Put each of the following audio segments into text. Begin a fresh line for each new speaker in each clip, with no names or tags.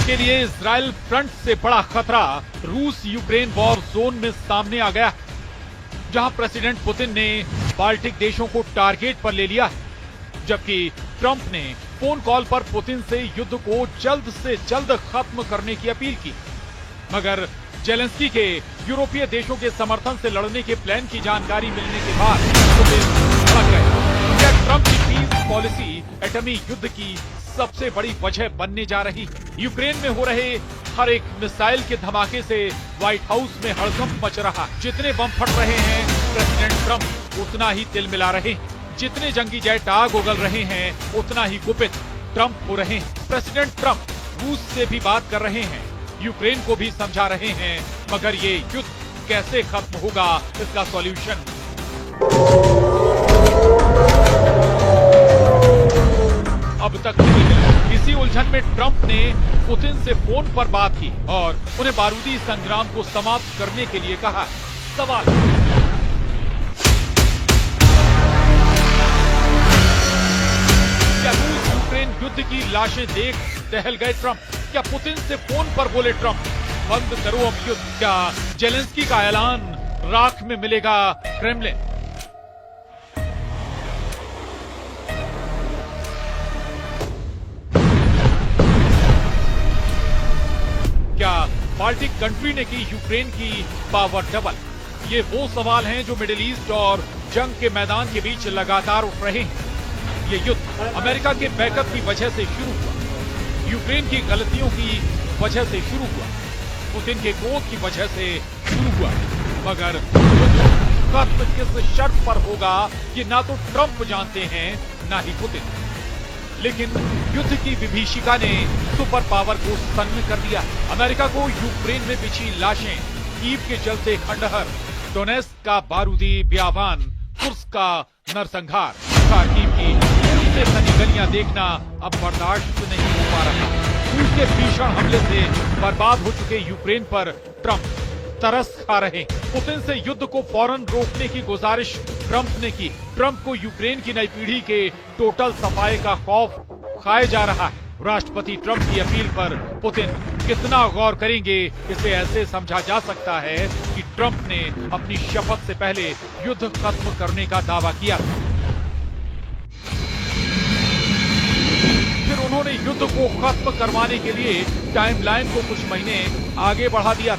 के लिए Israel front से बड़ा खतरा रूस यूक्रेन वॉर जोन में सामने आ गया, जहां प्रेसिडेंट पुतिन ने बाल्टिक देशों को टारगेट पर ले लिया है, जबकि ट्रंप ने फोन कॉल पर पुतिन से युद्ध को जल्द से जल्द खत्म करने की अपील की। मगर जेलेंस्की के यूरोपीय देशों के समर्थन से लड़ने के प्लान की जानकारी मिलने के बाद पुतिन भड़क गए। क्या ट्रंप की पीस पॉलिसी एटमी युद्ध की सबसे बड़ी वजह बनने जा रही? यूक्रेन में हो रहे हर एक मिसाइल के धमाके से व्हाइट हाउस में हड़कंप मच रहा। जितने बम फट रहे हैं प्रेसिडेंट ट्रंप उतना ही तिलमिला रहे हैं, जितने जंगी जेट आग उगल रहे हैं उतना ही कुपित ट्रंप हो रहे हैं। प्रेसिडेंट ट्रंप रूस से भी बात कर रहे हैं, यूक्रेन को भी समझा रहे हैं, मगर ये युद्ध कैसे खत्म होगा, इसका सॉल्यूशन अब तक नहीं मिला। इसी उलझन में ट्रंप ने पुतिन से फोन पर बात की और उन्हें बारूदी संग्राम को समाप्त करने के लिए कहा। सवाल, क्या रूस यूक्रेन युद्ध की लाशें देख दहल गए ट्रंप? क्या पुतिन से फोन पर बोले ट्रंप, बंद करो अब युद्ध? क्या जेलेंस्की का ऐलान राख में मिलेगा क्रेमलिन? क्या बाल्टिक कंट्री ने की यूक्रेन की पावर डबल? ये वो सवाल हैं जो मिडिल ईस्ट और जंग के मैदान के बीच लगातार उठ रहे हैं। ये युद्ध अमेरिका के बैकअप की वजह से शुरू हुआ, यूक्रेन की गलतियों की वजह से शुरू हुआ, पुतिन के क्रोध की वजह से शुरू हुआ, मगर खत्म किस शर्त पर होगा ये ना तो ट्रंप जानते हैं ना ही पुतिन। लेकिन युद्ध की विभीषिका ने सुपर पावर को सन्न कर दिया। अमेरिका को यूक्रेन में बिछी लाशें, कीव के चलते खंडहर, डोनेस्क का बारूदी बयाबान, कुर्स्क का नरसंहार, खार्किव की से सनी गलियां देखना अब बर्दाश्त नहीं हो पा रहा। रूस के भीषण हमले से बर्बाद हो चुके यूक्रेन पर ट्रंप तरस खा रहे। पुतिन से युद्ध को फौरन रोकने की गुजारिश ट्रंप ने की। ट्रंप को यूक्रेन की नई पीढ़ी के टोटल सफाई का खौफ खाए जा रहा है। राष्ट्रपति ट्रंप की अपील पर पुतिन कितना गौर करेंगे, इसे ऐसे समझा जा सकता है कि ट्रंप ने अपनी शपथ से पहले युद्ध खत्म करने का दावा किया। फिर उन्होंने युद्ध को खत्म करवाने के लिए टाइमलाइन को कुछ महीने आगे बढ़ा दिया।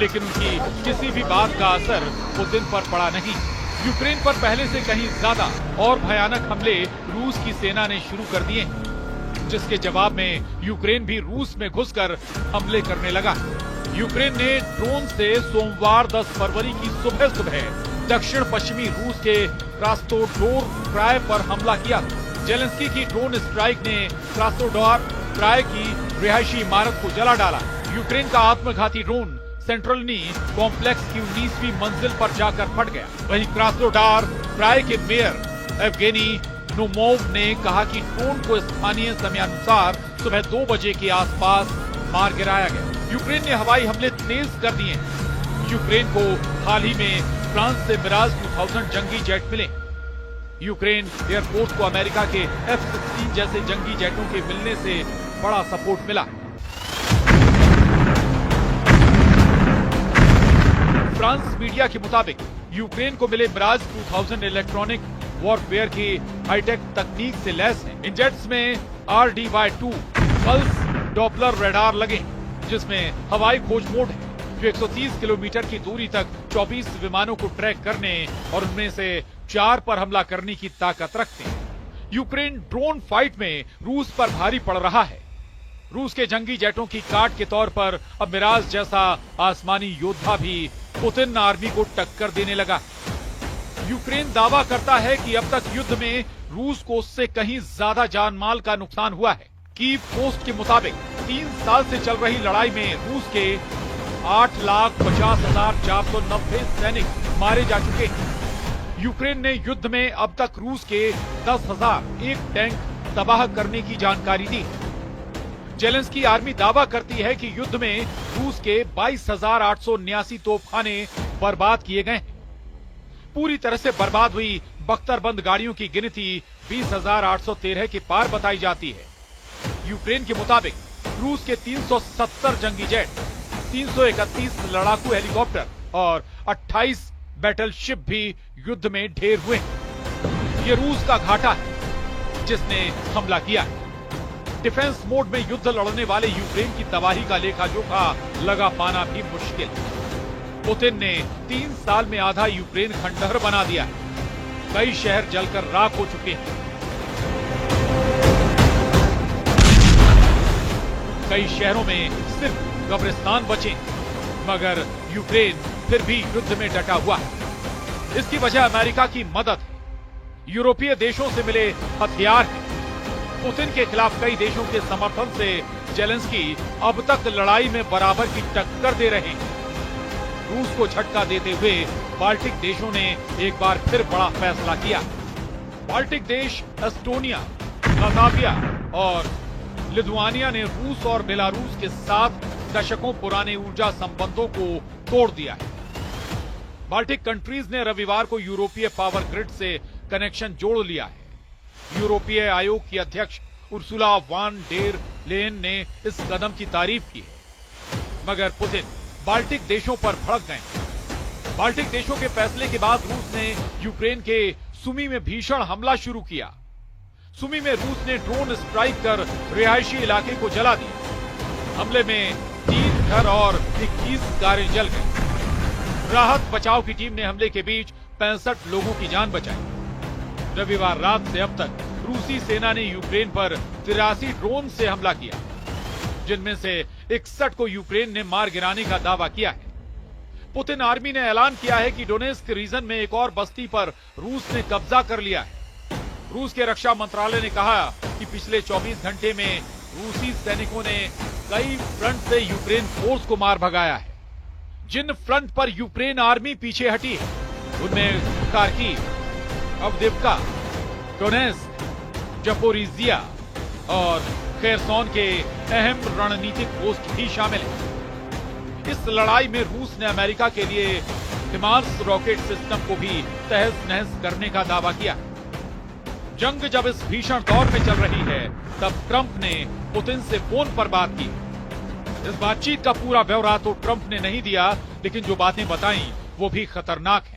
लेकिन उनकी किसी भी बात का असर पुतिन पर पड़ा नहीं। यूक्रेन पर पहले से कहीं ज्यादा और भयानक हमले रूस की सेना ने शुरू कर दिए, जिसके जवाब में यूक्रेन भी रूस में घुसकर हमले करने लगा। यूक्रेन ने ड्रोन से सोमवार 10 फरवरी की सुबह दक्षिण पश्चिमी रूस के क्रास्नोडार क्राय पर हमला किया। जेलेंस्की की ड्रोन स्ट्राइक ने क्रास्नोडार क्राय की रिहायशी इमारत को जला डाला। यूक्रेन का आत्मघाती ड्रोन सेंट्रलनी कॉम्प्लेक्स की 19वीं मंजिल पर जाकर फट गया। वहीं क्रास्नोडार क्राय के मेयर एवगेनी नोमोव ने कहा कि ड्रोन को स्थानीय समयानुसार सुबह 2 बजे के आसपास मार गिराया गया। यूक्रेन ने हवाई हमले तेज कर दिए। यूक्रेन को हाल ही में फ्रांस से मिराज 2000 जंगी जेट मिले। यूक्रेन एयरफोर्स को अमेरिका के F-16 जैसे जंगी जेटों के मिलने से बड़ा सपोर्ट मिला। फ्रांस मीडिया के मुताबिक यूक्रेन को मिले मिराज 2000 इलेक्ट्रॉनिक वॉरफेयर की हाईटेक तकनीक से लैस हैं। इन जेट्स में RDY2 पल्स डॉपलर रडार लगे, जिसमें हवाई खोज मोड है, जो 130 किलोमीटर की दूरी तक 24 विमानों को ट्रैक करने और उनमें से 4 पर हमला करने की ताकत रखते हैं। यूक्रेन ड्रोन फाइट में रूस पर भारी पड़ रहा है। रूस के जंगी जेटों की काट के तौर पर अब मिराज जैसा आसमानी योद्धा भी पुतिन आर्मी को टक्कर देने लगा। यूक्रेन दावा करता है कि अब तक युद्ध में रूस को उससे कहीं ज्यादा जान माल का नुकसान हुआ है। कीव पोस्ट के मुताबिक 3 साल से चल रही लड़ाई में रूस के 8,50,490 सैनिक मारे जा चुके हैं। यूक्रेन ने युद्ध में अब तक रूस के 10,001 टैंक तबाह करने की जानकारी दी। जेलेंस्की आर्मी दावा करती है कि युद्ध में रूस के 22,879 तोपखाने बर्बाद किए गए। पूरी तरह से बर्बाद हुई बख्तरबंद गाड़ियों की गिनती 20,813 के पार बताई जाती है। यूक्रेन के मुताबिक रूस के 370 जंगी जेट, 331 लड़ाकू हेलीकॉप्टर और 28 बैटलशिप भी युद्ध में ढेर हुए हैं। ये रूस का घाटा है जिसने हमला किया है। डिफेंस मोड में युद्ध लड़ने वाले यूक्रेन की तबाही का लेखा जोखा लगा पाना भी मुश्किल है। पुतिन ने 3 साल में आधा यूक्रेन खंडहर बना दिया है। कई शहर जलकर राख हो चुके हैं। कई शहरों में सिर्फ कब्रिस्तान बचे, मगर यूक्रेन फिर भी युद्ध में डटा हुआ है। इसकी वजह अमेरिका की मदद है, यूरोपीय देशों से मिले हथियार हैं। पुतिन के खिलाफ कई देशों के समर्थन से जेलेंस्की अब तक लड़ाई में बराबर की टक्कर दे रहे हैं। रूस को झटका देते हुए बाल्टिक देशों ने एक बार फिर बड़ा फैसला किया। बाल्टिक देश एस्टोनिया, लातविया और लिथुआनिया ने रूस और बेलारूस के साथ दशकों पुराने ऊर्जा संबंधों को तोड़ दिया है। बाल्टिक कंट्रीज ने रविवार को यूरोपीय पावर ग्रिड से कनेक्शन जोड़ लिया है। यूरोपीय आयोग की अध्यक्ष उर्सुला वान डेर लेयन ने इस कदम की तारीफ की है, मगर पुतिन बाल्टिक देशों पर भड़क गए। बाल्टिक देशों के फैसले के बाद रूस ने यूक्रेन के सुमी में भीषण हमला शुरू किया। सुमी में रूस ने ड्रोन स्ट्राइक कर रिहायशी इलाके को जला दिया। हमले में 3 घर और 21 कारें जल गई। राहत बचाव की टीम ने हमले के बीच 65 लोगों की जान बचाई। रविवार रात से अब तक रूसी सेना ने यूक्रेन पर 83 ड्रोन से हमला किया, जिनमें से 61 को यूक्रेन ने मार गिराने का दावा किया है। पुतिन आर्मी ने ऐलान किया है कि डोनेस्क रीजन में एक और बस्ती पर रूस ने कब्जा कर लिया है। रूस के रक्षा मंत्रालय ने कहा कि पिछले 24 घंटे में रूसी सैनिकों ने कई फ्रंट से यूक्रेन फोर्स को मार भगाया है। जिन फ्रंट पर यूक्रेन आर्मी पीछे हटी है उनमें खार्किव, अवदिव्का, डोनेस्क, जपोरिजिया और खेरसोन के अहम रणनीतिक पोस्ट भी शामिल हैं। इस लड़ाई में रूस ने अमेरिका के लिए हिमार्स रॉकेट सिस्टम को भी तहस नहस करने का दावा किया। जंग जब इस भीषण दौर में चल रही है, तब ट्रंप ने पुतिन से फोन पर बात की। इस बातचीत का पूरा ब्यौरा तो ट्रंप ने नहीं दिया, लेकिन जो बातें बताई वो भी खतरनाक हैं।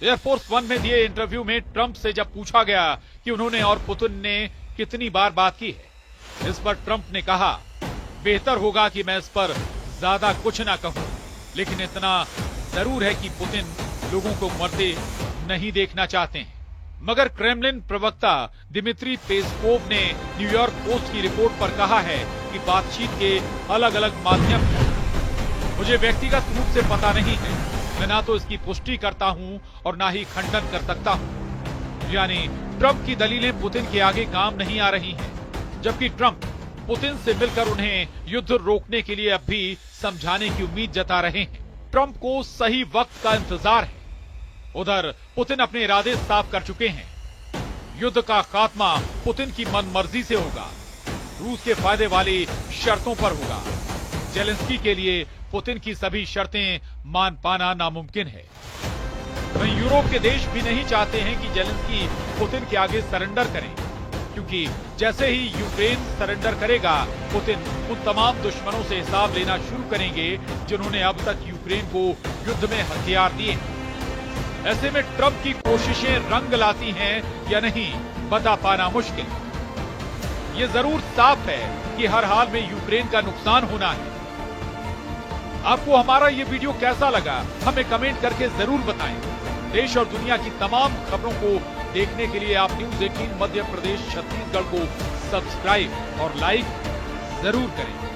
एयरफोर्स 1 में दिए इंटरव्यू में ट्रंप से जब पूछा गया कि उन्होंने और पुतिन ने कितनी बार बात की है, इस पर ट्रंप ने कहा, बेहतर होगा कि मैं इस पर ज्यादा कुछ ना कहूं, लेकिन इतना जरूर है कि पुतिन लोगों को मरते नहीं देखना चाहते हैं। मगर क्रेमलिन प्रवक्ता दिमित्री पेस्कोव ने न्यूयॉर्क पोस्ट की रिपोर्ट पर कहा है कि बातचीत के अलग अलग माध्यम हैं। मुझे व्यक्तिगत रूप से पता नहीं है, मैं ना तो इसकी पुष्टि करता हूं और ना ही खंडन कर सकता हूं। यानी ट्रंप की दलीलें पुतिन के आगे काम नहीं आ रही हैं, जबकि ट्रंप पुतिन से मिलकर उन्हें युद्ध रोकने के लिए अब भी समझाने की उम्मीद जता रहे हैं। ट्रंप को सही वक्त का इंतजार है। उधर पुतिन अपने इरादे साफ कर चुके हैं। युद्ध का खात्मा पुतिन की मनमर्जी से होगा, रूस के फायदे वाली शर्तों पर होगा। जेलेंस्की के लिए पुतिन की सभी शर्तें मान पाना नामुमकिन है। वहीं यूरोप के देश भी नहीं चाहते हैं कि जेलेंस्की पुतिन के आगे सरेंडर करें, क्योंकि जैसे ही यूक्रेन सरेंडर करेगा, पुतिन उन तमाम दुश्मनों से हिसाब लेना शुरू करेंगे जिन्होंने अब तक यूक्रेन को युद्ध में हथियार दिए। ऐसे में ट्रंप की कोशिशें रंग लाती हैं या नहीं, बता पाना मुश्किल। ये जरूर साफ है कि हर हाल में यूक्रेन का नुकसान होना है। आपको हमारा ये वीडियो कैसा लगा, हमें कमेंट करके जरूर बताएं। देश और दुनिया की तमाम खबरों को देखने के लिए आप न्यूज़ 18 मध्य प्रदेश छत्तीसगढ़ को सब्सक्राइब और लाइक जरूर करें।